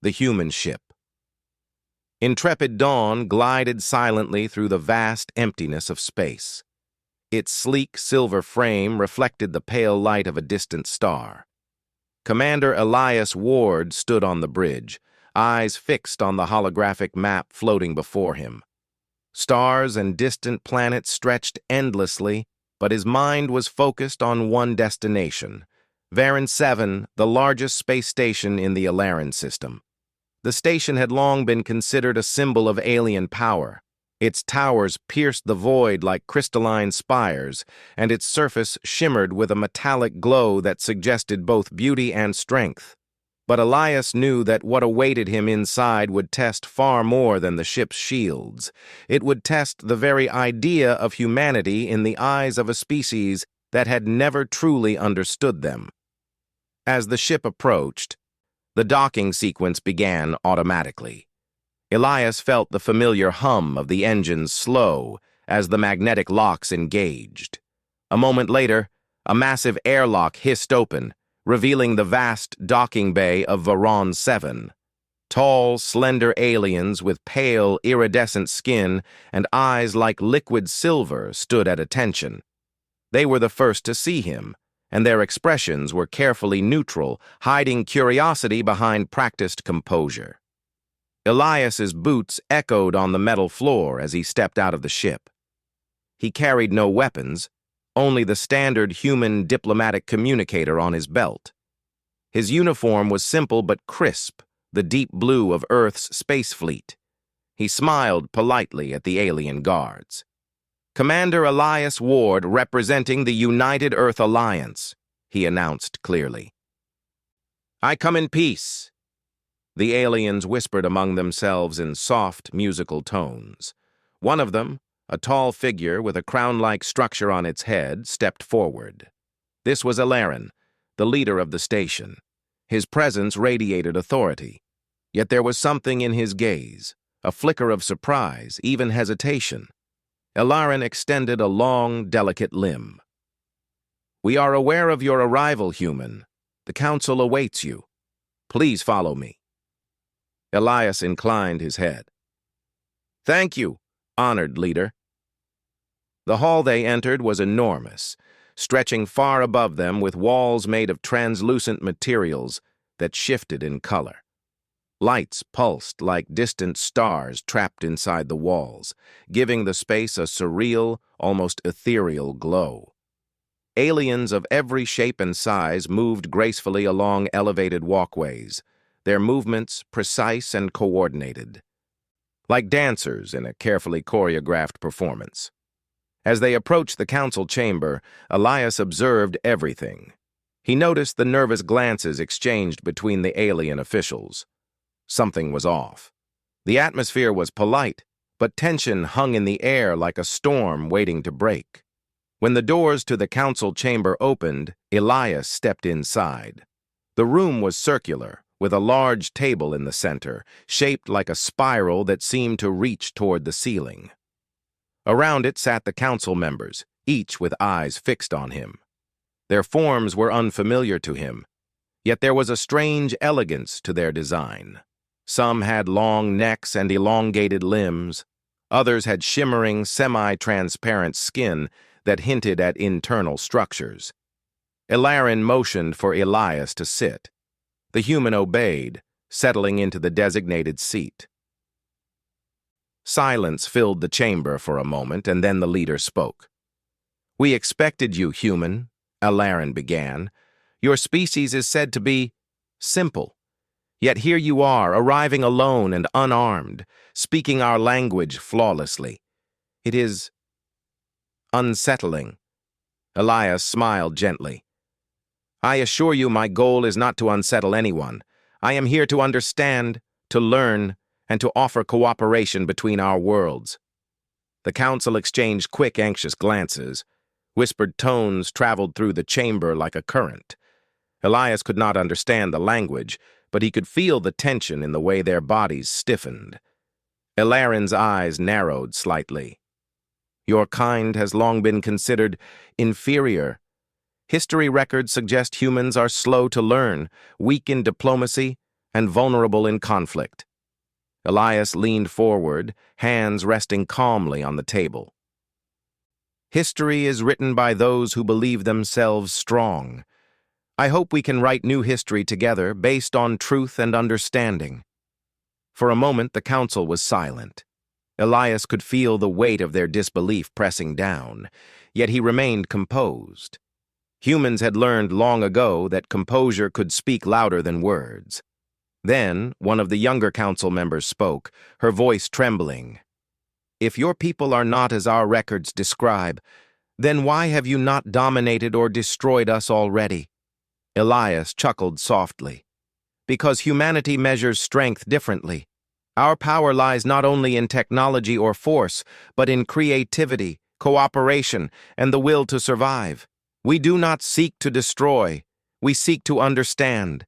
the human ship. Intrepid Dawn glided silently through the vast emptiness of space. Its sleek silver frame reflected the pale light of a distant star. Commander Elias Ward stood on the bridge, eyes fixed on the holographic map floating before him. Stars and distant planets stretched endlessly, but his mind was focused on one destination, Varan 7, the largest space station in the Alaran system. The station had long been considered a symbol of alien power. Its towers pierced the void like crystalline spires, and its surface shimmered with a metallic glow that suggested both beauty and strength. But Elias knew that what awaited him inside would test far more than the ship's shields. It would test the very idea of humanity in the eyes of a species that had never truly understood them. As the ship approached, the docking sequence began automatically. Elias felt the familiar hum of the engines slow as the magnetic locks engaged. A moment later, a massive airlock hissed open, revealing the vast docking bay of Varan 7. Tall, slender aliens with pale, iridescent skin and eyes like liquid silver stood at attention. They were the first to see him, and their expressions were carefully neutral, hiding curiosity behind practiced composure. Elias's boots echoed on the metal floor as he stepped out of the ship. He carried no weapons, only the standard human diplomatic communicator on his belt. His uniform was simple but crisp, the deep blue of Earth's space fleet. He smiled politely at the alien guards. "Commander Elias Ward, representing the United Earth Alliance," he announced clearly. "I come in peace." The aliens whispered among themselves in soft, musical tones. One of them, a tall figure with a crown-like structure on its head, stepped forward. This was Alaran, the leader of the station. His presence radiated authority. Yet there was something in his gaze, a flicker of surprise, even hesitation. Alaran extended a long, delicate limb. "We are aware of your arrival, human. The Council awaits you. Please follow me." Elias inclined his head. "Thank you, honored leader." The hall they entered was enormous, stretching far above them with walls made of translucent materials that shifted in color. Lights pulsed like distant stars trapped inside the walls, giving the space a surreal, almost ethereal glow. Aliens of every shape and size moved gracefully along elevated walkways, their movements precise and coordinated, like dancers in a carefully choreographed performance. As they approached the council chamber, Elias observed everything. He noticed the nervous glances exchanged between the alien officials. Something was off. The atmosphere was polite, but tension hung in the air like a storm waiting to break. When the doors to the council chamber opened, Elias stepped inside. The room was circular, with a large table in the center, shaped like a spiral that seemed to reach toward the ceiling. Around it sat the council members, each with eyes fixed on him. Their forms were unfamiliar to him, yet there was a strange elegance to their design. Some had long necks and elongated limbs. Others had shimmering, semi-transparent skin that hinted at internal structures. Alaran motioned for Elias to sit. The human obeyed, settling into the designated seat. Silence filled the chamber for a moment, and then the leader spoke. "We expected you, human," Alaran began. "Your species is said to be simple. Yet here you are, arriving alone and unarmed, speaking our language flawlessly. It is unsettling." Elias smiled gently. "I assure you my goal is not to unsettle anyone. I am here to understand, to learn, and to offer cooperation between our worlds." The council exchanged quick, anxious glances. Whispered tones traveled through the chamber like a current. Elias could not understand the language, but he could feel the tension in the way their bodies stiffened. Alaran's eyes narrowed slightly. "Your kind has long been considered inferior. History records suggest humans are slow to learn, weak in diplomacy, and vulnerable in conflict. Elias leaned forward, hands resting calmly on the table. History is written by those who believe themselves strong. I hope we can write new history together based on truth and understanding. For a moment, the council was silent. Elias could feel the weight of their disbelief pressing down, yet he remained composed. Humans had learned long ago that composure could speak louder than words. Then, one of the younger council members spoke, her voice trembling. "If your people are not as our records describe, then why have you not dominated or destroyed us already?" Elias chuckled softly. "Because humanity measures strength differently. Our power lies not only in technology or force, but in creativity, cooperation, and the will to survive. We do not seek to destroy, we seek to understand."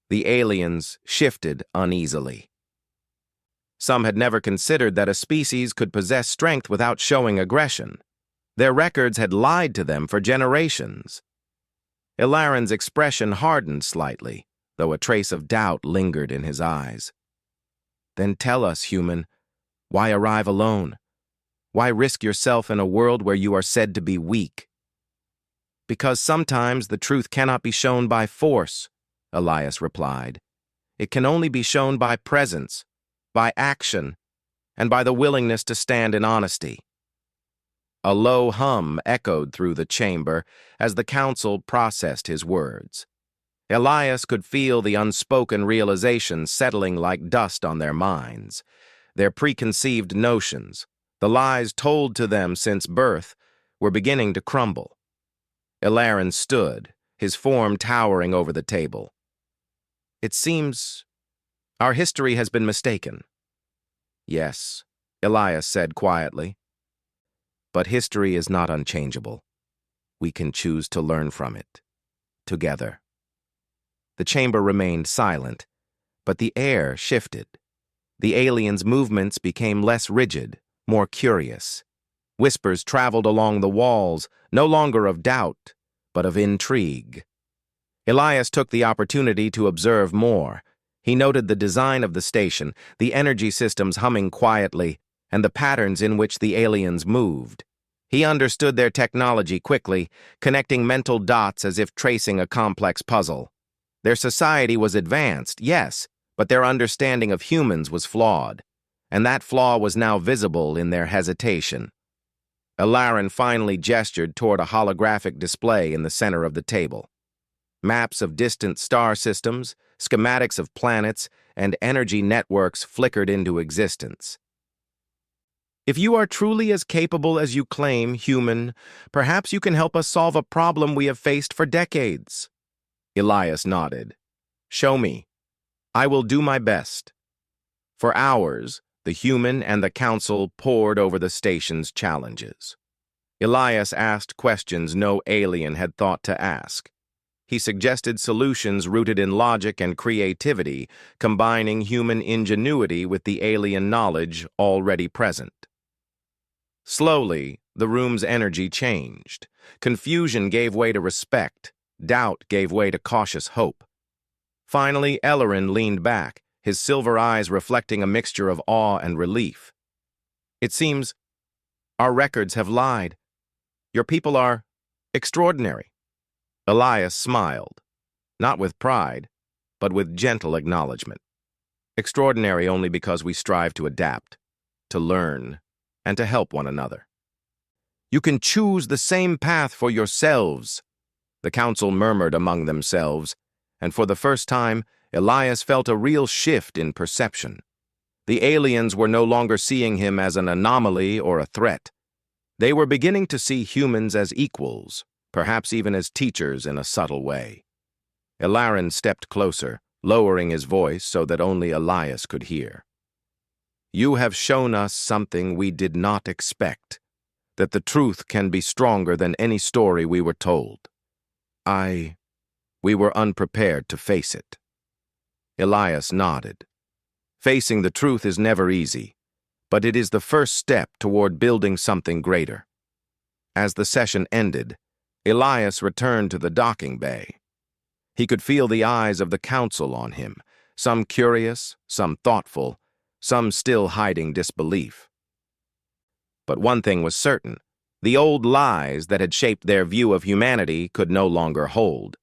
The aliens shifted uneasily. Some had never considered that a species could possess strength without showing aggression. Their records had lied to them for generations. Ilaren's expression hardened slightly, though a trace of doubt lingered in his eyes. "Then tell us, human, why arrive alone? Why risk yourself in a world where you are said to be weak?" "Because sometimes the truth cannot be shown by force," Elias replied. "It can only be shown by presence, by action, and by the willingness to stand in honesty." A low hum echoed through the chamber as the council processed his words. Elias could feel the unspoken realization settling like dust on their minds. Their preconceived notions, the lies told to them since birth, were beginning to crumble. Ilaren stood, his form towering over the table. "It seems our history has been mistaken." "Yes," Elias said quietly. "But history is not unchangeable. We can choose to learn from it, together." The chamber remained silent, but the air shifted. The aliens' movements became less rigid, more curious. Whispers traveled along the walls, no longer of doubt, but of intrigue. Elias took the opportunity to observe more. He noted the design of the station, the energy systems humming quietly, and the patterns in which the aliens moved. He understood their technology quickly, connecting mental dots as if tracing a complex puzzle. Their society was advanced, yes, but their understanding of humans was flawed, and that flaw was now visible in their hesitation. Ilaren finally gestured toward a holographic display in the center of the table. Maps of distant star systems, schematics of planets, and energy networks flickered into existence. "If you are truly as capable as you claim, human, perhaps you can help us solve a problem we have faced for decades." Elias nodded. "Show me. I will do my best." For hours, the human and the council pored over the station's challenges. Elias asked questions no alien had thought to ask. He suggested solutions rooted in logic and creativity, combining human ingenuity with the alien knowledge already present. Slowly, the room's energy changed. Confusion gave way to respect. Doubt gave way to cautious hope. Finally, Ilaren leaned back, his silver eyes reflecting a mixture of awe and relief. "It seems our records have lied. Your people are extraordinary." Elias smiled, not with pride, but with gentle acknowledgement. Extraordinary only because we strive to adapt, to learn, and to help one another. "You can choose the same path for yourselves," the council murmured among themselves, and for the first time, Elias felt a real shift in perception. The aliens were no longer seeing him as an anomaly or a threat. They were beginning to see humans as equals, perhaps even as teachers in a subtle way. Ilaren stepped closer, lowering his voice so that only Elias could hear. "You have shown us something we did not expect, that the truth can be stronger than any story we were told. We were unprepared to face it." Elias nodded. Facing the truth is never easy, but it is the first step toward building something greater. As the session ended, Elias returned to the docking bay. He could feel the eyes of the council on him, some curious, some thoughtful, some still hiding disbelief. But one thing was certain: the old lies that had shaped their view of humanity could no longer hold.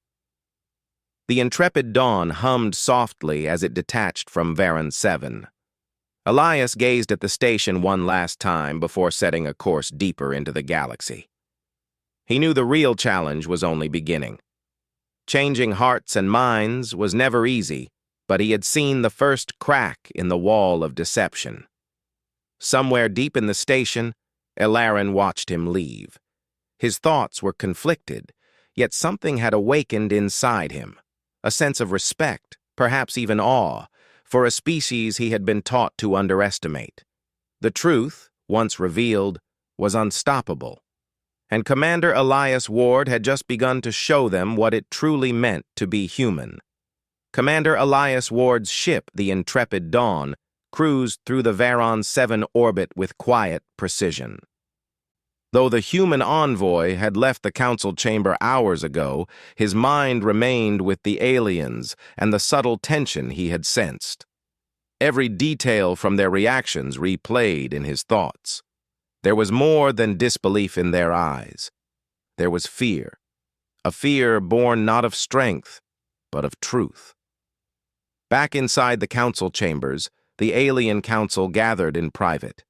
The intrepid Dawn hummed softly as it detached from Varan 7. Elias gazed at the station one last time before setting a course deeper into the galaxy. He knew the real challenge was only beginning. Changing hearts and minds was never easy, but he had seen the first crack in the wall of deception. Somewhere deep in the station, Elarin watched him leave. His thoughts were conflicted, yet something had awakened inside him, a sense of respect, perhaps even awe, for a species he had been taught to underestimate. The truth, once revealed, was unstoppable, and Commander Elias Ward had just begun to show them what it truly meant to be human. Commander Elias Ward's ship, the Intrepid Dawn, cruised through the Varan 7 orbit with quiet precision. Though the human envoy had left the council chamber hours ago, his mind remained with the aliens and the subtle tension he had sensed. Every detail from their reactions replayed in his thoughts. There was more than disbelief in their eyes. There was fear, a fear born not of strength, but of truth. Back inside the council chambers, the alien council gathered in private.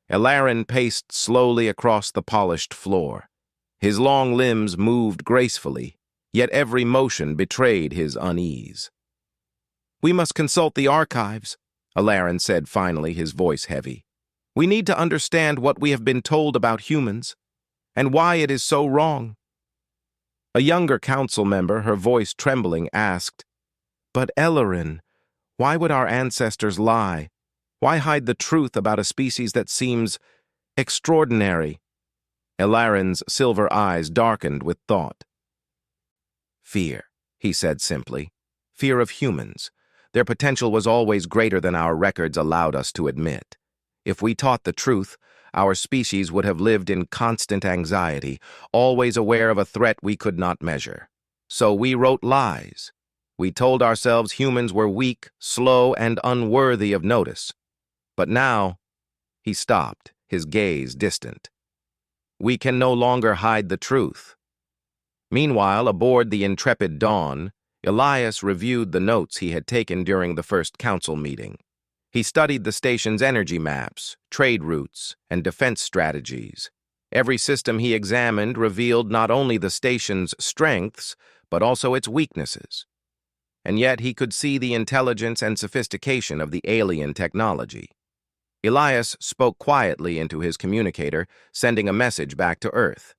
Elarin paced slowly across the polished floor. His long limbs moved gracefully, yet every motion betrayed his unease. "We must consult the archives," Elarin said finally, his voice heavy. "We need to understand what we have been told about humans, and why it is so wrong." A younger council member, her voice trembling, asked, "But Elarin, why would our ancestors lie? Why hide the truth about a species that seems extraordinary?" Elarin's silver eyes darkened with thought. "Fear," he said simply. "Fear of humans. Their potential was always greater than our records allowed us to admit. If we taught the truth, our species would have lived in constant anxiety, always aware of a threat we could not measure. So we wrote lies. We told ourselves humans were weak, slow, and unworthy of notice. But now," he stopped, his gaze distant. "We can no longer hide the truth." Meanwhile, aboard the Intrepid Dawn, Elias reviewed the notes he had taken during the first council meeting. He studied the station's energy maps, trade routes, and defense strategies. Every system he examined revealed not only the station's strengths, but also its weaknesses. And yet he could see the intelligence and sophistication of the alien technology. Elias spoke quietly into his communicator, sending a message back to Earth.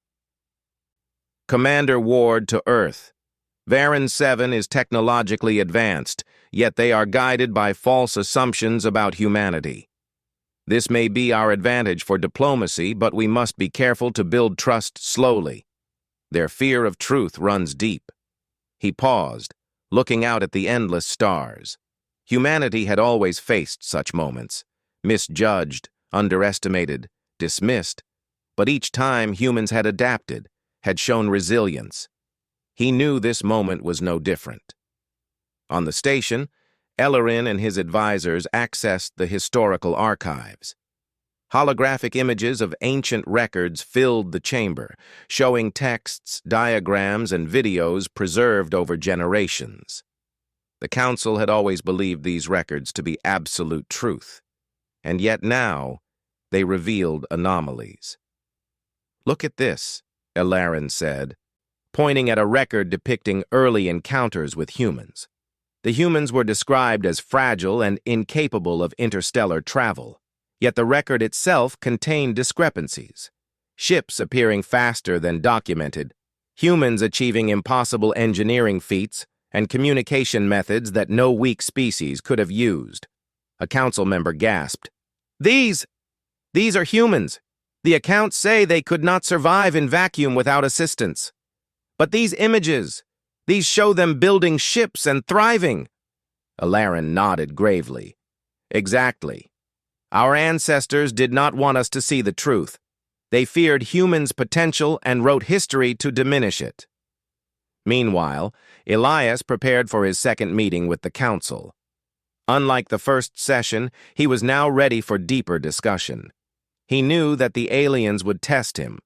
"Commander Ward to Earth. Varan 7 is technologically advanced, yet they are guided by false assumptions about humanity. This may be our advantage for diplomacy, but we must be careful to build trust slowly. Their fear of truth runs deep." He paused, looking out at the endless stars. Humanity had always faced such moments. Misjudged, underestimated, dismissed, but each time humans had adapted, had shown resilience. He knew this moment was no different. On the station, Elarin and his advisors accessed the historical archives. Holographic images of ancient records filled the chamber, showing texts, diagrams, and videos preserved over generations. The council had always believed these records to be absolute truth. And yet now, they revealed anomalies. "Look at this," Elarin said, pointing at a record depicting early encounters with humans. The humans were described as fragile and incapable of interstellar travel, yet the record itself contained discrepancies. Ships appearing faster than documented, humans achieving impossible engineering feats, and communication methods that no weak species could have used. A council member gasped, These are humans. The accounts say they could not survive in vacuum without assistance. But these images, these show them building ships and thriving." Elarin nodded gravely. "Exactly. Our ancestors did not want us to see the truth. They feared humans' potential and wrote history to diminish it." Meanwhile, Elias prepared for his second meeting with the council. Unlike the first session, he was now ready for deeper discussion. He knew that the aliens would test him,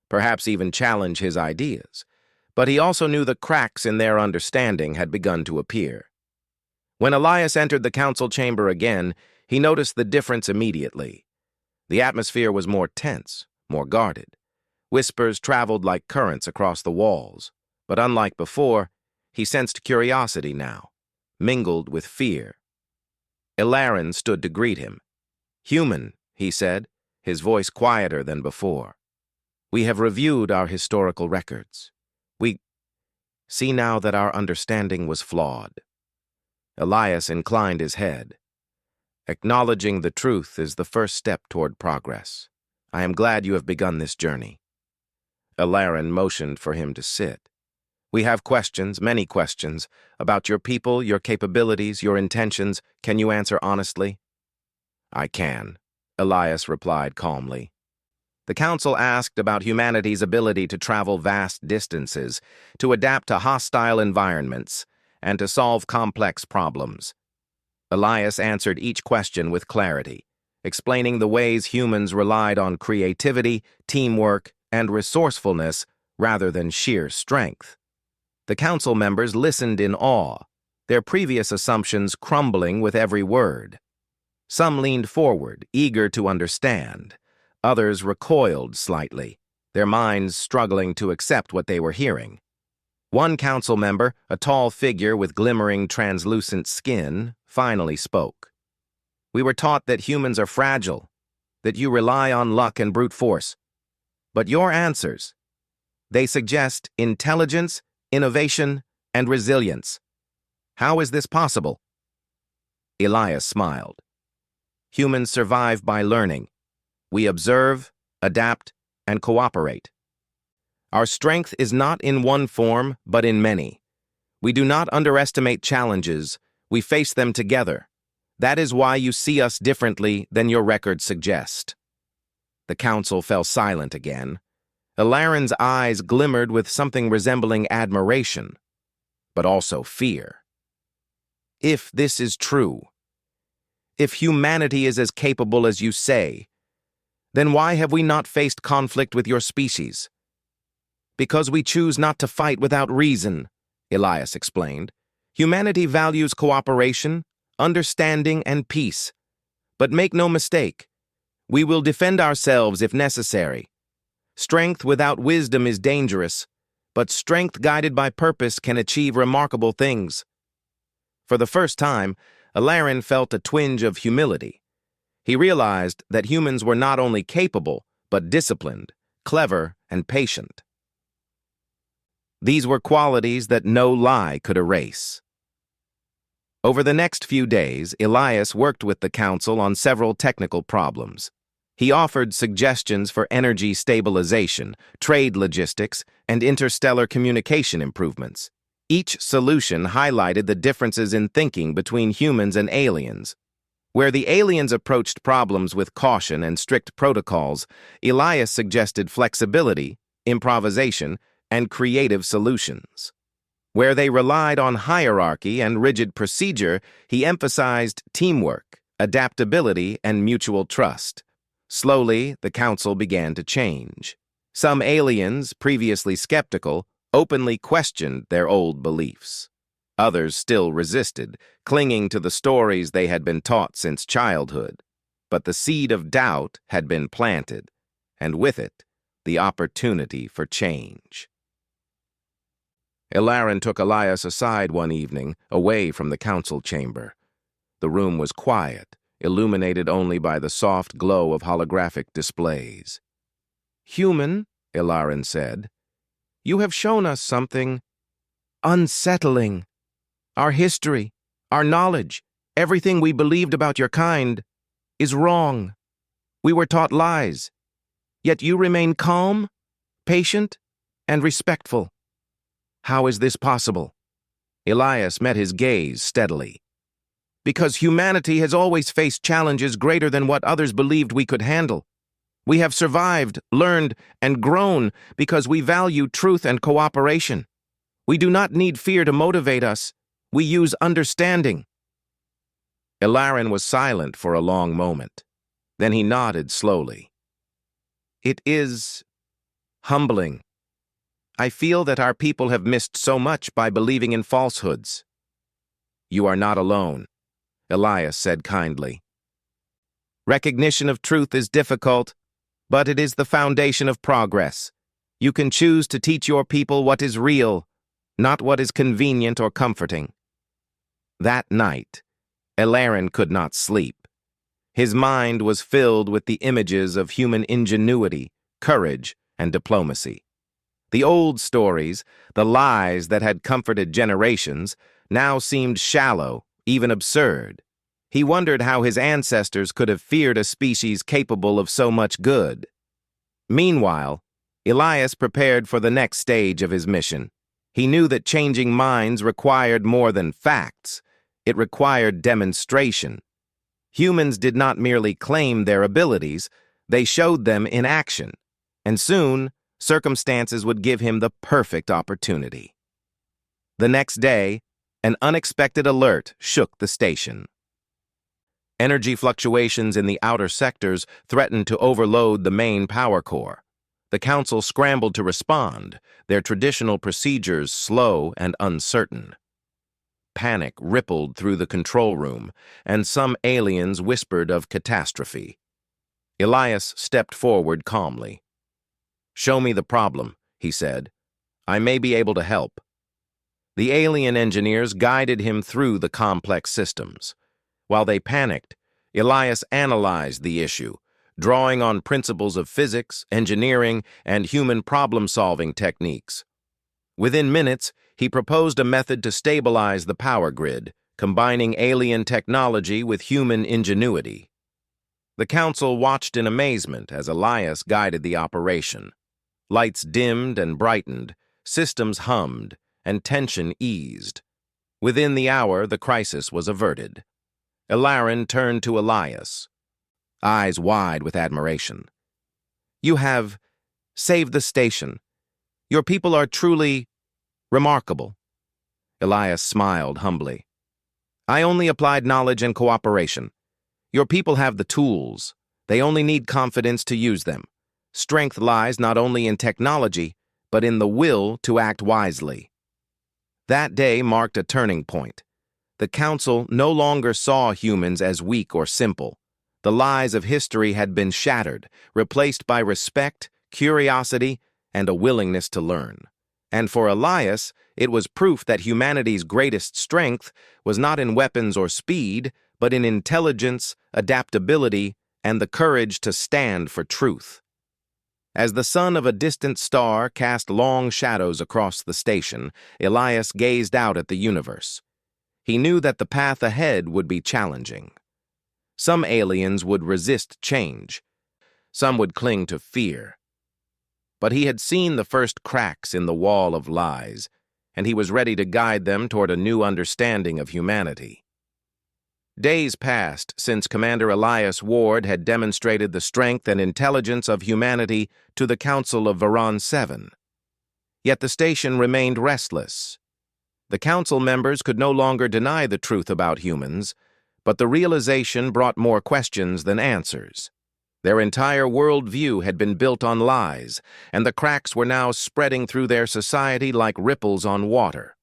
perhaps even challenge his ideas, but he also knew the cracks in their understanding had begun to appear. When Elias entered the council chamber again, he noticed the difference immediately. The atmosphere was more tense, more guarded. Whispers traveled like currents across the walls, but unlike before, he sensed curiosity now, mingled with fear. Ilaran stood to greet him. "Human," he said, his voice quieter than before. "We have reviewed our historical records. We see now that our understanding was flawed." Elias inclined his head. "Acknowledging the truth is the first step toward progress. I am glad you have begun this journey." Ilaran motioned for him to sit. "We have questions, many questions, about your people, your capabilities, your intentions. Can you answer honestly?" "I can," Elias replied calmly. The council asked about humanity's ability to travel vast distances, to adapt to hostile environments, and to solve complex problems. Elias answered each question with clarity, explaining the ways humans relied on creativity, teamwork, and resourcefulness rather than sheer strength. The council members listened in awe, their previous assumptions crumbling with every word. Some leaned forward, eager to understand. Others recoiled slightly, their minds struggling to accept what they were hearing. One council member, a tall figure with glimmering translucent skin, finally spoke. "We were taught that humans are fragile, that you rely on luck and brute force. But your answers, they suggest intelligence, innovation, and resilience. How is this possible?" Elias smiled. "Humans survive by learning. We observe, adapt, and cooperate. Our strength is not in one form, but in many. We do not underestimate challenges. We face them together. That is why you see us differently than your records suggest." The council fell silent again. Ilaran's eyes glimmered with something resembling admiration, but also fear. "If this is true, if humanity is as capable as you say, then why have we not faced conflict with your species?" "Because we choose not to fight without reason," Elias explained. "Humanity values cooperation, understanding, and peace. But make no mistake, we will defend ourselves if necessary. Strength without wisdom is dangerous, but strength guided by purpose can achieve remarkable things." For the first time, Ilaran felt a twinge of humility. He realized that humans were not only capable, but disciplined, clever, and patient. These were qualities that no lie could erase. Over the next few days, Elias worked with the council on several technical problems. He offered suggestions for energy stabilization, trade logistics, and interstellar communication improvements. Each solution highlighted the differences in thinking between humans and aliens. Where the aliens approached problems with caution and strict protocols, Elias suggested flexibility, improvisation, and creative solutions. Where they relied on hierarchy and rigid procedure, he emphasized teamwork, adaptability, and mutual trust. Slowly, the council began to change. Some aliens, previously skeptical, openly questioned their old beliefs. Others still resisted, clinging to the stories they had been taught since childhood. But the seed of doubt had been planted, and with it, the opportunity for change. Ilaran took Elias aside one evening, away from the council chamber. The room was quiet, illuminated only by the soft glow of holographic displays. "Human," Ilaran said, "you have shown us something unsettling. Our history, our knowledge, everything we believed about your kind is wrong. We were taught lies, yet you remain calm, patient, and respectful. How is this possible?" Elias met his gaze steadily. "Because humanity has always faced challenges greater than what others believed we could handle. We have survived, learned, and grown because we value truth and cooperation. We do not need fear to motivate us. We use understanding." Ilarin was silent for a long moment. Then he nodded slowly. It is humbling. I feel that our people have missed so much by believing in falsehoods. You are not alone, Elias said kindly. Recognition of truth is difficult, but it is the foundation of progress. You can choose to teach your people what is real, not what is convenient or comforting. That night, Ilarin could not sleep. His mind was filled with the images of human ingenuity, courage, and diplomacy. The old stories, the lies that had comforted generations, now seemed shallow, even absurd. He wondered how his ancestors could have feared a species capable of so much good. Meanwhile, Elias prepared for the next stage of his mission. He knew that changing minds required more than facts. It required demonstration. Humans did not merely claim their abilities, they showed them in action. And soon, circumstances would give him the perfect opportunity. The next day, an unexpected alert shook the station. Energy fluctuations in the outer sectors threatened to overload the main power core. The Council scrambled to respond, their traditional procedures slow and uncertain. Panic rippled through the control room, and some aliens whispered of catastrophe. Elias stepped forward calmly. "Show me the problem," he said. "I may be able to help." The alien engineers guided him through the complex systems. While they panicked, Elias analyzed the issue, drawing on principles of physics, engineering, and human problem-solving techniques. Within minutes, he proposed a method to stabilize the power grid, combining alien technology with human ingenuity. The Council watched in amazement as Elias guided the operation. Lights dimmed and brightened, systems hummed, and tension eased. Within the hour, the crisis was averted. Ilarin turned to Elias, eyes wide with admiration. "You have saved the station. Your people are truly remarkable." Elias smiled humbly. "I only applied knowledge and cooperation. Your people have the tools. They only need confidence to use them. Strength lies not only in technology, but in the will to act wisely." That day marked a turning point. The Council no longer saw humans as weak or simple. The lies of history had been shattered, replaced by respect, curiosity, and a willingness to learn. And for Elias, it was proof that humanity's greatest strength was not in weapons or speed, but in intelligence, adaptability, and the courage to stand for truth. As the sun of a distant star cast long shadows across the station, Elias gazed out at the universe. He knew that the path ahead would be challenging. Some aliens would resist change. Some would cling to fear. But he had seen the first cracks in the wall of lies, and he was ready to guide them toward a new understanding of humanity. Days passed since Commander Elias Ward had demonstrated the strength and intelligence of humanity to the Council of Varan 7. Yet the station remained restless. The Council members could no longer deny the truth about humans, but the realization brought more questions than answers. Their entire worldview had been built on lies, and the cracks were now spreading through their society like ripples on water.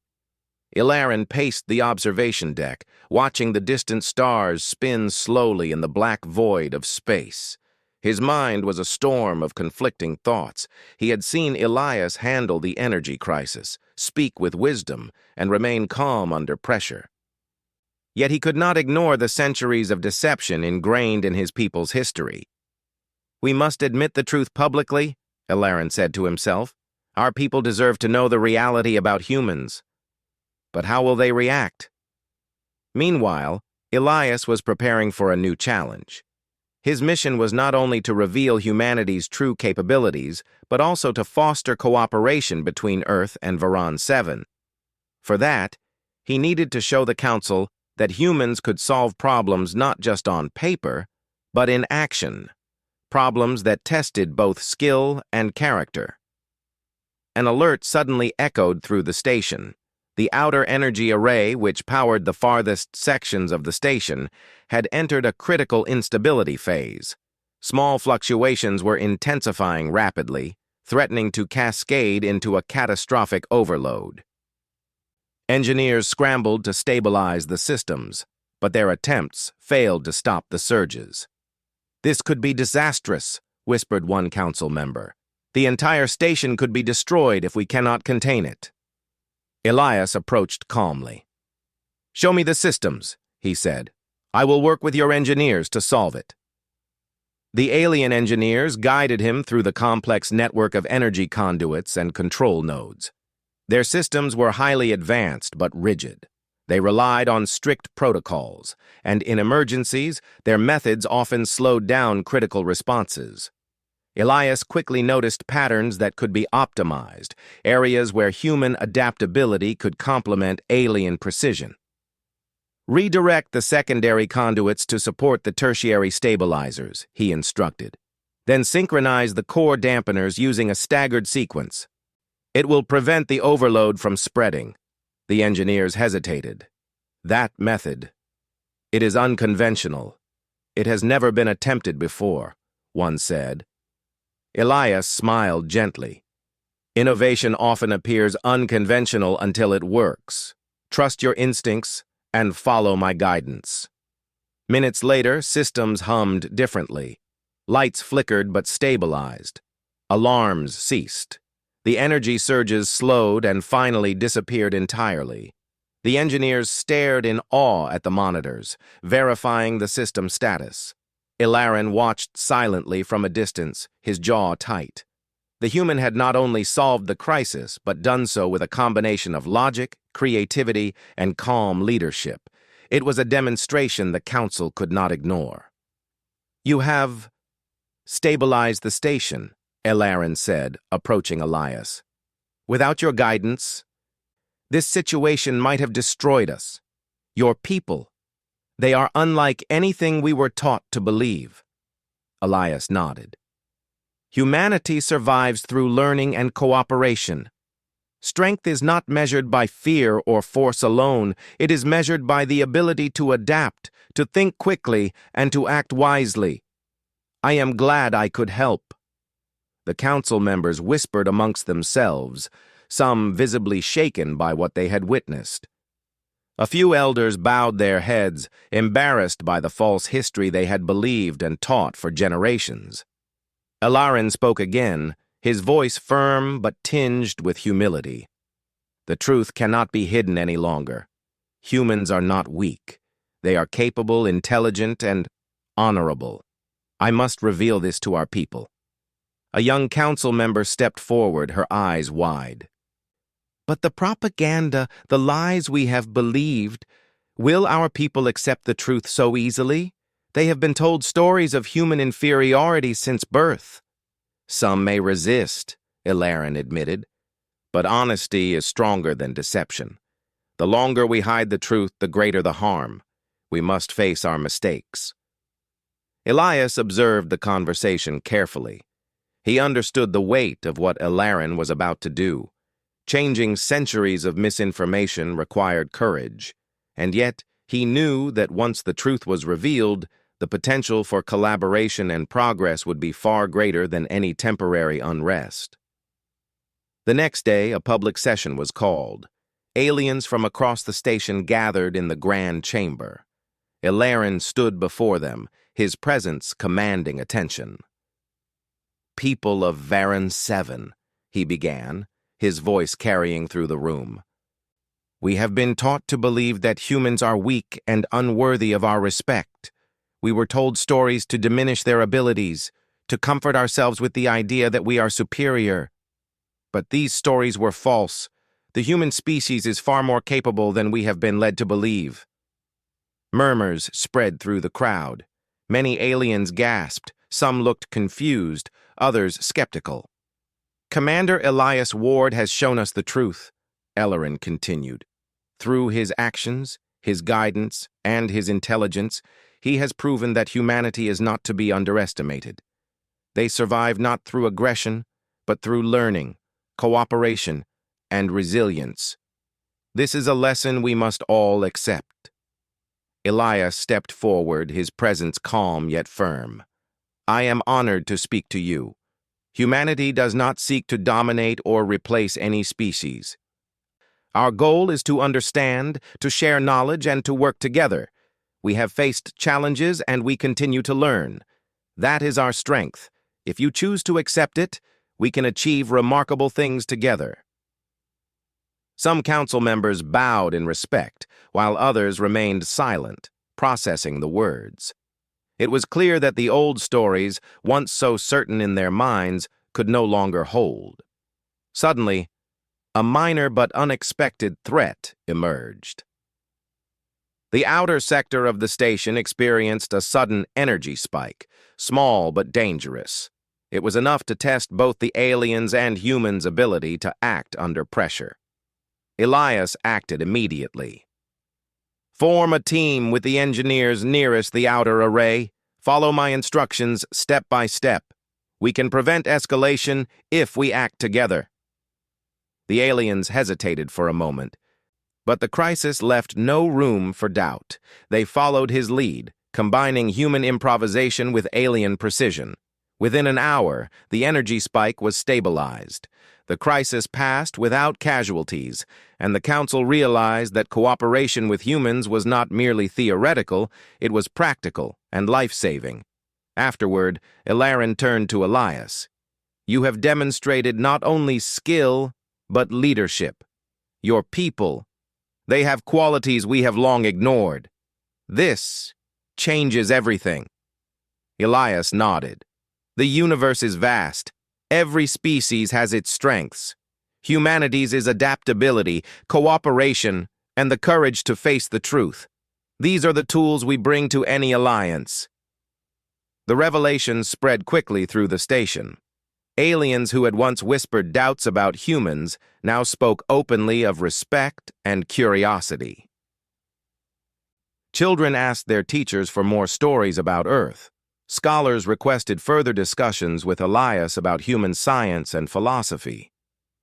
Ilarin paced the observation deck, watching the distant stars spin slowly in the black void of space. His mind was a storm of conflicting thoughts. He had seen Elias handle the energy crisis, speak with wisdom, and remain calm under pressure. Yet he could not ignore the centuries of deception ingrained in his people's history. "We must admit the truth publicly," Ilarin said to himself. "Our people deserve to know the reality about humans." But how will they react? Meanwhile, Elias was preparing for a new challenge. His mission was not only to reveal humanity's true capabilities, but also to foster cooperation between Earth and Varan 7. For that, he needed to show the Council that humans could solve problems not just on paper, but in action. Problems that tested both skill and character. An alert suddenly echoed through the station. The outer energy array, which powered the farthest sections of the station, had entered a critical instability phase. Small fluctuations were intensifying rapidly, threatening to cascade into a catastrophic overload. Engineers scrambled to stabilize the systems, but their attempts failed to stop the surges. "This could be disastrous," whispered one council member. "The entire station could be destroyed if we cannot contain it." Elias approached calmly. "Show me the systems," he said. "I will work with your engineers to solve it." The alien engineers guided him through the complex network of energy conduits and control nodes. Their systems were highly advanced but rigid. They relied on strict protocols, and in emergencies, their methods often slowed down critical responses. Elias quickly noticed patterns that could be optimized, areas where human adaptability could complement alien precision. "Redirect the secondary conduits to support the tertiary stabilizers," he instructed. "Then synchronize the core dampeners using a staggered sequence. It will prevent the overload from spreading." The engineers hesitated. "That method. It is unconventional. It has never been attempted before," one said. Elias smiled gently. "Innovation often appears unconventional until it works. Trust your instincts and follow my guidance." Minutes later, systems hummed differently. Lights flickered but stabilized. Alarms ceased. The energy surges slowed and finally disappeared entirely. The engineers stared in awe at the monitors, verifying the system status. Ilarin watched silently from a distance, his jaw tight. The human had not only solved the crisis, but done so with a combination of logic, creativity, and calm leadership. It was a demonstration the council could not ignore. "You have stabilized the station," Ilarin said, approaching Elias. "Without your guidance, this situation might have destroyed us. Your people, they are unlike anything we were taught to believe." Elias nodded. "Humanity survives through learning and cooperation. Strength is not measured by fear or force alone. It is measured by the ability to adapt, to think quickly, and to act wisely. I am glad I could help." The council members whispered amongst themselves, some visibly shaken by what they had witnessed. A few elders bowed their heads, embarrassed by the false history they had believed and taught for generations. Ilarin spoke again, his voice firm but tinged with humility. "The truth cannot be hidden any longer. Humans are not weak. They are capable, intelligent, and honorable. I must reveal this to our people." A young council member stepped forward, her eyes wide. "But the propaganda, the lies we have believed, will our people accept the truth so easily? They have been told stories of human inferiority since birth." "Some may resist," Ilarin admitted, "but honesty is stronger than deception. The longer we hide the truth, the greater the harm. We must face our mistakes." Elias observed the conversation carefully. He understood the weight of what Ilarin was about to do. Changing centuries of misinformation required courage, and yet he knew that once the truth was revealed, the potential for collaboration and progress would be far greater than any temporary unrest. The next day, a public session was called. Aliens from across the station gathered in the grand chamber. Ilarin stood before them, his presence commanding attention. "People of Varan 7, he began, his voice carrying through the room. "We have been taught to believe that humans are weak and unworthy of our respect. We were told stories to diminish their abilities, to comfort ourselves with the idea that we are superior. But these stories were false. The human species is far more capable than we have been led to believe." Murmurs spread through the crowd. Many aliens gasped, some looked confused, others skeptical. "Commander Elias Ward has shown us the truth," Ilarin continued. "Through his actions, his guidance, and his intelligence, he has proven that humanity is not to be underestimated. They survive not through aggression, but through learning, cooperation, and resilience. This is a lesson we must all accept. Elias stepped forward, his presence calm yet firm. I am honored to speak to you. Humanity does not seek to dominate or replace any species. Our goal is to understand, to share knowledge, and to work together. We have faced challenges and we continue to learn. That is our strength. If you choose to accept it, we can achieve remarkable things together. Some council members bowed in respect, while others remained silent, processing the words. It was clear that the old stories, once so certain in their minds, could no longer hold. Suddenly, a minor but unexpected threat emerged. The outer sector of the station experienced a sudden energy spike, small but dangerous. It was enough to test both the aliens' and humans' ability to act under pressure. Elias acted immediately. Form a team with the engineers nearest the outer array. Follow my instructions step by step. We can prevent escalation if we act together. The aliens hesitated for a moment, but the crisis left no room for doubt. They followed his lead, combining human improvisation with alien precision. Within an hour, the energy spike was stabilized. The crisis passed without casualties, and the Council realized that cooperation with humans was not merely theoretical, it was practical and life-saving. Afterward, Ilaran turned to Elias. You have demonstrated not only skill, but leadership. Your people, they have qualities we have long ignored. This changes everything. Elias nodded. The universe is vast. Every species has its strengths. Humanity's is adaptability, cooperation, and the courage to face the truth. These are the tools we bring to any alliance. The revelation spread quickly through the station. Aliens who had once whispered doubts about humans now spoke openly of respect and curiosity. Children asked their teachers for more stories about Earth. Scholars requested further discussions with Elias about human science and philosophy.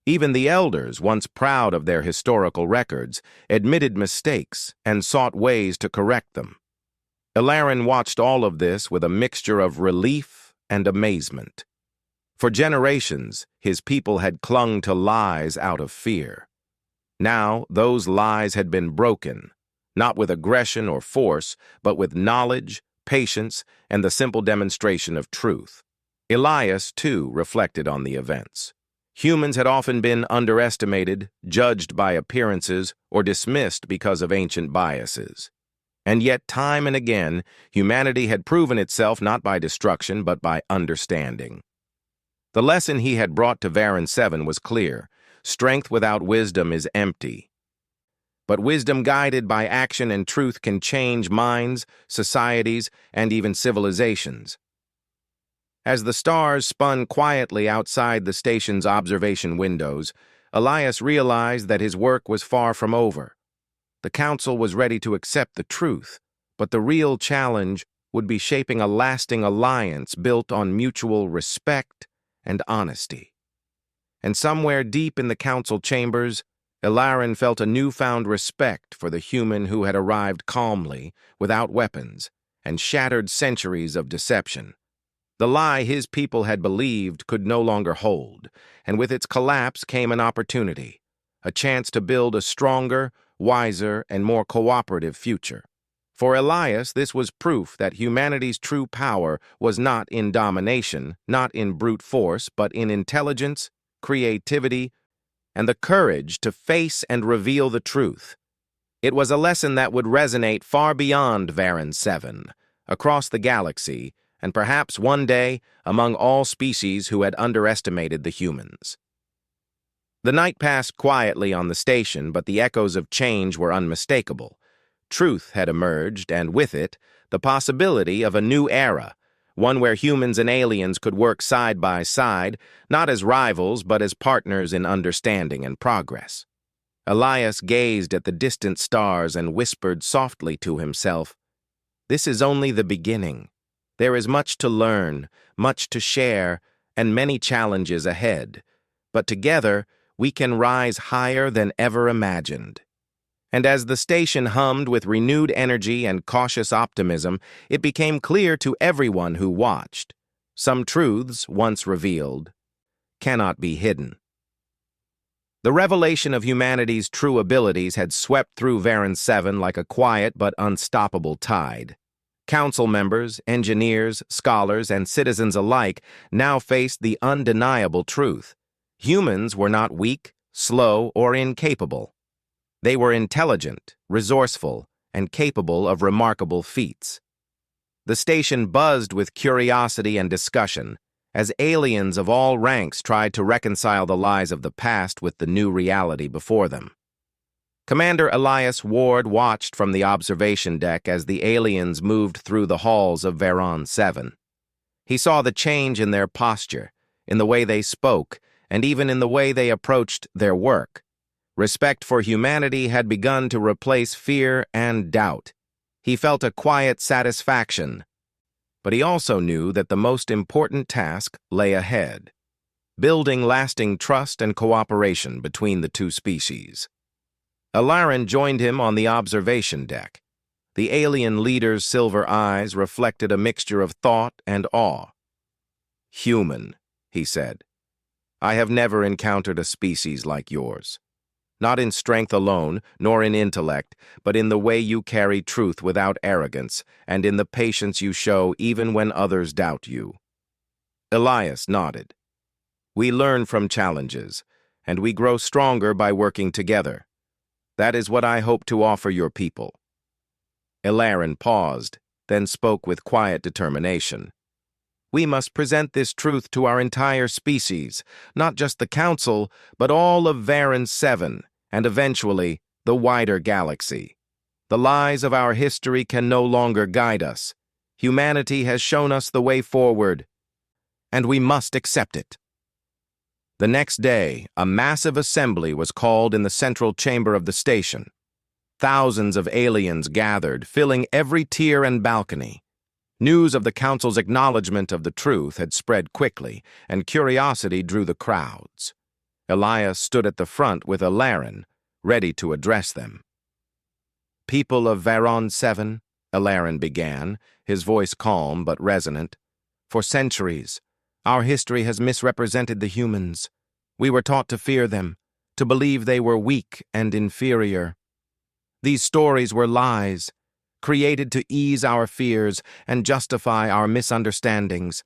Even the elders, once proud of their historical records, admitted mistakes and sought ways to correct them. Ilaran watched all of this with a mixture of relief and amazement. For generations, his people had clung to lies out of fear. Now, those lies had been broken, not with aggression or force, but with knowledge, patience, and the simple demonstration of truth. Elias, too, reflected on the events. Humans had often been underestimated, judged by appearances, or dismissed because of ancient biases. And yet, time and again, humanity had proven itself not by destruction, but by understanding. The lesson he had brought to Varan 7 was clear. Strength without wisdom is empty. But wisdom guided by action and truth can change minds, societies, and even civilizations. As the stars spun quietly outside the station's observation windows, Elias realized that his work was far from over. The Council was ready to accept the truth, but the real challenge would be shaping a lasting alliance built on mutual respect and honesty. And somewhere deep in the Council chambers, Ilaran felt a newfound respect for the human who had arrived calmly, without weapons, and shattered centuries of deception. The lie his people had believed could no longer hold, and with its collapse came an opportunity, a chance to build a stronger, wiser, and more cooperative future. For Elias, this was proof that humanity's true power was not in domination, not in brute force, but in intelligence, creativity, and the courage to face and reveal the truth. It was a lesson that would resonate far beyond Varan 7, across the galaxy, and perhaps one day among all species who had underestimated the humans. The night passed quietly on the station, but the echoes of change were unmistakable. Truth had emerged, and with it, the possibility of a new era, one where humans and aliens could work side by side, not as rivals, but as partners in understanding and progress. Elias gazed at the distant stars and whispered softly to himself, "This is only the beginning. There is much to learn, much to share, and many challenges ahead. But together, we can rise higher than ever imagined." And as the station hummed with renewed energy and cautious optimism, it became clear to everyone who watched. Some truths, once revealed, cannot be hidden. The revelation of humanity's true abilities had swept through Varan 7 like a quiet but unstoppable tide. Council members, engineers, scholars, and citizens alike now faced the undeniable truth. Humans were not weak, slow, or incapable. They were intelligent, resourceful, and capable of remarkable feats. The station buzzed with curiosity and discussion as aliens of all ranks tried to reconcile the lies of the past with the new reality before them. Commander Elias Ward watched from the observation deck as the aliens moved through the halls of Varan 7. He saw the change in their posture, in the way they spoke, and even in the way they approached their work. Respect for humanity had begun to replace fear and doubt. He felt a quiet satisfaction, but he also knew that the most important task lay ahead, building lasting trust and cooperation between the two species. Alarin joined him on the observation deck. The alien leader's silver eyes reflected a mixture of thought and awe. "Human," he said. "I have never encountered a species like yours. Not in strength alone, nor in intellect, but in the way you carry truth without arrogance, and in the patience you show even when others doubt you." Elias nodded. "We learn from challenges, and we grow stronger by working together. That is what I hope to offer your people." Alarin paused, then spoke with quiet determination. "We must present this truth to our entire species, not just the Council, but all of Varan 7, and eventually the wider galaxy. The lies of our history can no longer guide us. Humanity has shown us the way forward, and we must accept it." The next day, a massive assembly was called in the central chamber of the station. Thousands of aliens gathered, filling every tier and balcony. News of the Council's acknowledgement of the truth had spread quickly, and curiosity drew the crowds. Elias stood at the front with Alarin, ready to address them. "People of Varan 7, Alarin began, his voice calm but resonant. "For centuries, our history has misrepresented the humans. We were taught to fear them, to believe they were weak and inferior. These stories were lies, created to ease our fears and justify our misunderstandings.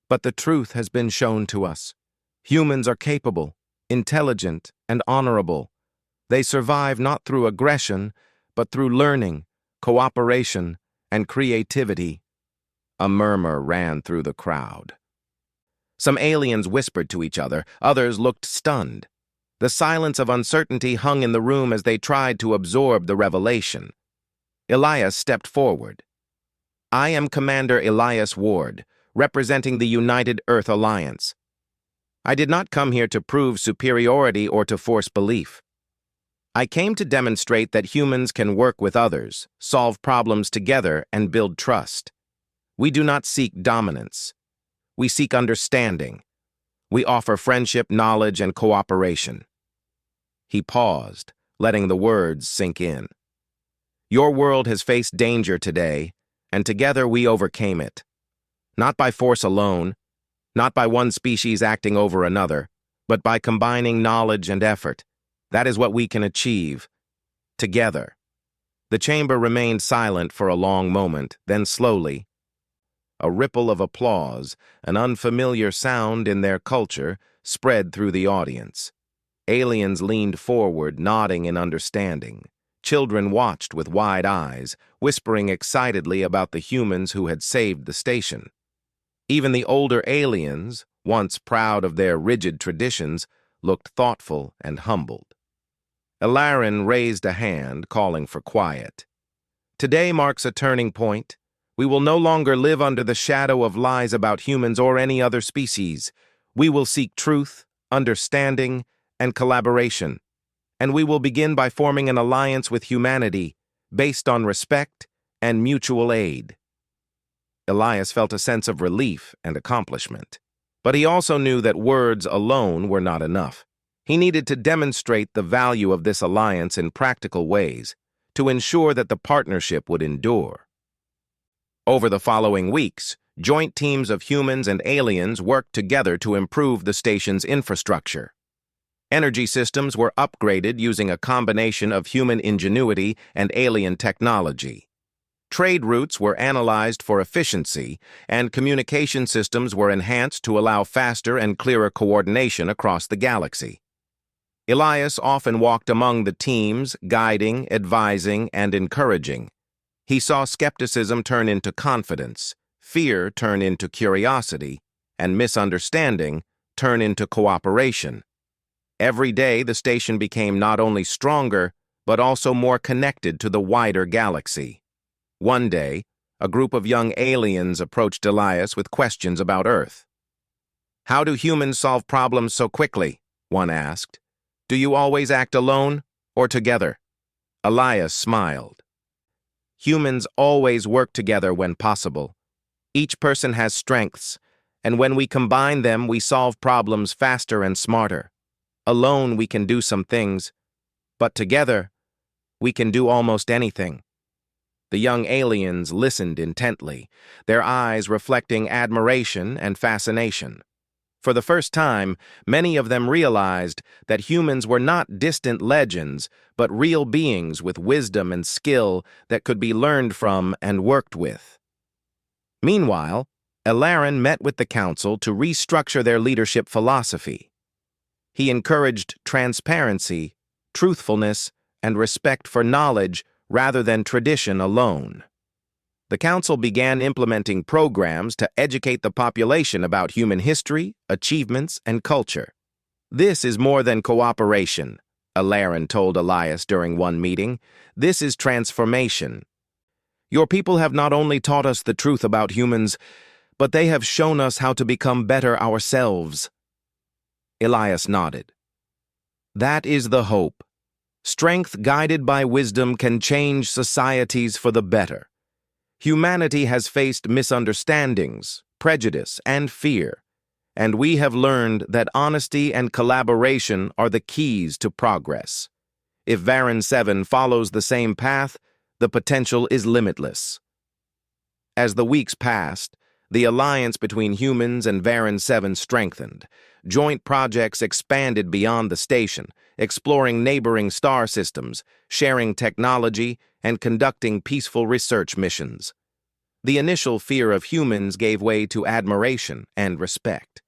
But the truth has been shown to us. Humans are capable, intelligent, and honorable. They survive not through aggression, but through learning, cooperation, and creativity." A murmur ran through the crowd. Some aliens whispered to each other, others looked stunned. The silence of uncertainty hung in the room as they tried to absorb the revelation. Elias stepped forward. "I am Commander Elias Ward, representing the United Earth Alliance. I did not come here to prove superiority or to force belief. I came to demonstrate that humans can work with others, solve problems together, and build trust. We do not seek dominance. We seek understanding. We offer friendship, knowledge, and cooperation." He paused, letting the words sink in. "Your world has faced danger today, and together we overcame it. Not by force alone, not by one species acting over another, but by combining knowledge and effort. That is what we can achieve, together." The chamber remained silent for a long moment, then slowly, a ripple of applause, an unfamiliar sound in their culture, spread through the audience. Aliens leaned forward, nodding in understanding. Children watched with wide eyes, whispering excitedly about the humans who had saved the station. Even the older aliens, once proud of their rigid traditions, looked thoughtful and humbled. Alarin raised a hand, calling for quiet. "Today marks a turning point. We will no longer live under the shadow of lies about humans or any other species. We will seek truth, understanding, and collaboration. And we will begin by forming an alliance with humanity, based on respect and mutual aid." Elias felt a sense of relief and accomplishment. But he also knew that words alone were not enough. He needed to demonstrate the value of this alliance in practical ways. to ensure that the partnership would endure. Over the following weeks, joint teams of humans and aliens worked together to improve the station's infrastructure. Energy systems were upgraded using a combination of human ingenuity and alien technology. Trade routes were analyzed for efficiency, and communication systems were enhanced to allow faster and clearer coordination across the galaxy. Elias often walked among the teams, guiding, advising, and encouraging. He saw skepticism turn into confidence, fear turn into curiosity, and misunderstanding turn into cooperation. Every day, the station became not only stronger, but also more connected to the wider galaxy. One day, a group of young aliens approached Elias with questions about Earth. "How do humans solve problems so quickly?" one asked. "Do you always act alone or together?" Elias smiled. "Humans always work together when possible. Each person has strengths, and when we combine them, we solve problems faster and smarter. Alone, we can do some things, but together, we can do almost anything." The young aliens listened intently, their eyes reflecting admiration and fascination. For the first time, many of them realized that humans were not distant legends, but real beings with wisdom and skill that could be learned from and worked with. Meanwhile, Elarin met with the Council to restructure their leadership philosophy. He encouraged transparency, truthfulness, and respect for knowledge rather than tradition alone. The Council began implementing programs to educate the population about human history, achievements, and culture. "This is more than cooperation," Elarin told Elias during one meeting. "This is transformation. Your people have not only taught us the truth about humans, but they have shown us how to become better ourselves." Elias nodded. "That is the hope. Strength guided by wisdom can change societies for the better. Humanity has faced misunderstandings, prejudice, and fear, and we have learned that honesty and collaboration are the keys to progress. If Varan 7 follows the same path, the potential is limitless." As the weeks passed, the alliance between humans and Varan 7 strengthened. Joint projects expanded beyond the station, exploring neighboring star systems, sharing technology, and conducting peaceful research missions. The initial fear of humans gave way to admiration and respect.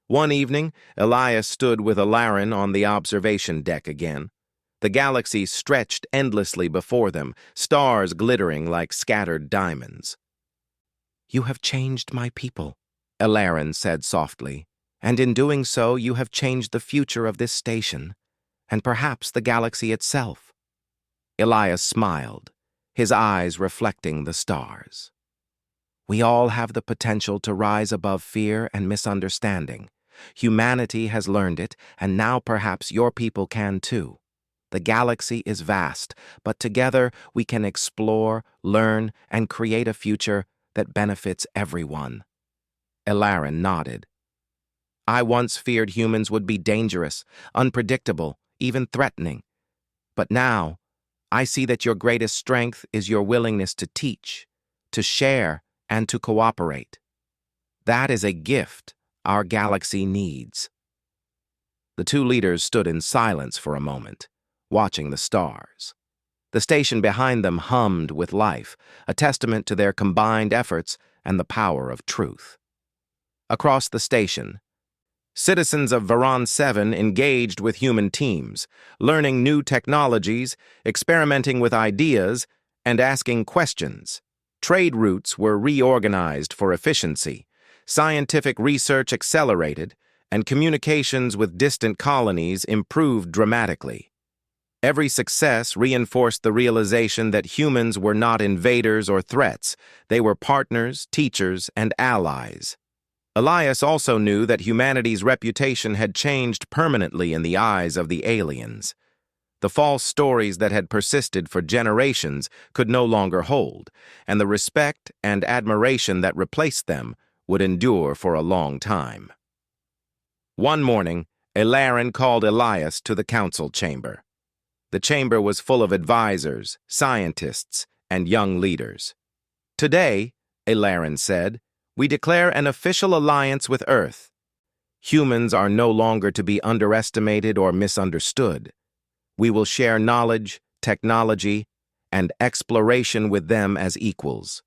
One evening, Elias stood with Elarin on the observation deck again. The galaxy stretched endlessly before them, stars glittering like scattered diamonds. "You have changed my people," Elarin said softly. "And in doing so, you have changed the future of this station, and perhaps the galaxy itself." Elias smiled, his eyes reflecting the stars. "We all have the potential to rise above fear and misunderstanding. Humanity has learned it, and now perhaps your people can too. The galaxy is vast, but together we can explore, learn, and create a future that benefits everyone." Elarin nodded. "I once feared humans would be dangerous, unpredictable, even threatening. But now, I see that your greatest strength is your willingness to teach, to share, and to cooperate. That is a gift our galaxy needs." The two leaders stood in silence for a moment, watching the stars. The station behind them hummed with life, a testament to their combined efforts and the power of truth. Across the station, citizens of Varan 7 engaged with human teams, learning new technologies, experimenting with ideas, and asking questions. Trade routes were reorganized for efficiency, scientific research accelerated, and communications with distant colonies improved dramatically. Every success reinforced the realization that humans were not invaders or threats. They were partners, teachers, and allies. Elias also knew that humanity's reputation had changed permanently in the eyes of the aliens. The false stories that had persisted for generations could no longer hold, and the respect and admiration that replaced them would endure for a long time. One morning, Elarin called Elias to the council chamber. The chamber was full of advisors, scientists, and young leaders. "Today," Ilaran said, "we declare an official alliance with Earth. Humans are no longer to be underestimated or misunderstood. We will share knowledge, technology, and exploration with them as equals."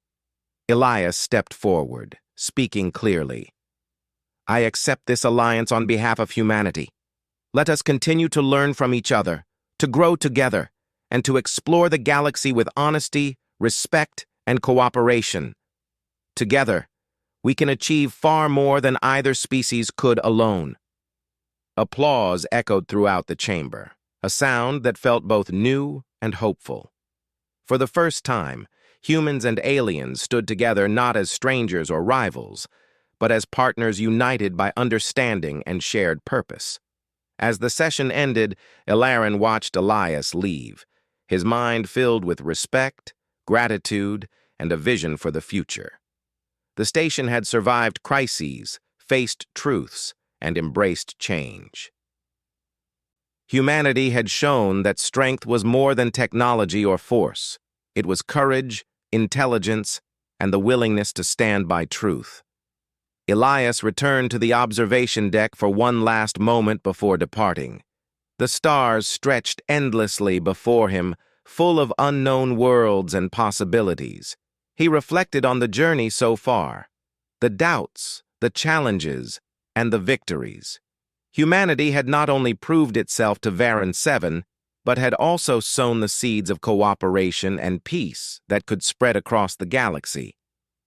Elias stepped forward, speaking clearly. "I accept this alliance on behalf of humanity. Let us continue to learn from each other, to grow together, and to explore the galaxy with honesty, respect, and cooperation. Together, we can achieve far more than either species could alone." Applause echoed throughout the chamber, a sound that felt both new and hopeful. For the first time, humans and aliens stood together not as strangers or rivals, but as partners united by understanding and shared purpose. As the session ended, Ilaran watched Elias leave, his mind filled with respect, gratitude, and a vision for the future. The station had survived crises, faced truths, and embraced change. Humanity had shown that strength was more than technology or force. It was courage, intelligence, and the willingness to stand by truth. Elias returned to the observation deck for one last moment before departing. The stars stretched endlessly before him, full of unknown worlds and possibilities. He reflected on the journey so far, the doubts, the challenges, and the victories. Humanity had not only proved itself to Varan 7, but had also sown the seeds of cooperation and peace that could spread across the galaxy.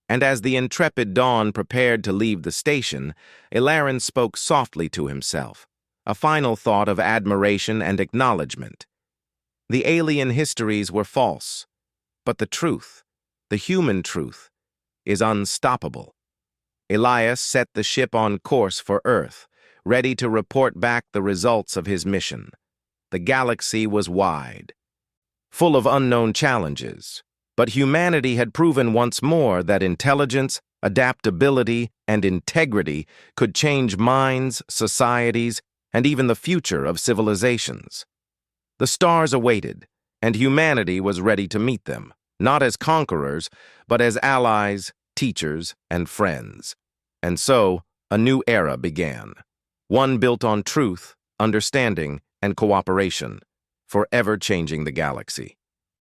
And as the intrepid Dawn prepared to leave the station, Ilaran spoke softly to himself, a final thought of admiration and acknowledgement. The alien histories were false, but the truth, the human truth, is unstoppable. Elias set the ship on course for Earth, ready to report back the results of his mission. The galaxy was wide, full of unknown challenges, but humanity had proven once more that intelligence, adaptability, and integrity could change minds, societies, and even the future of civilizations. The stars awaited, and humanity was ready to meet them, not as conquerors, but as allies, teachers, and friends. And so, a new era began, one built on truth, understanding, and cooperation, forever changing the galaxy.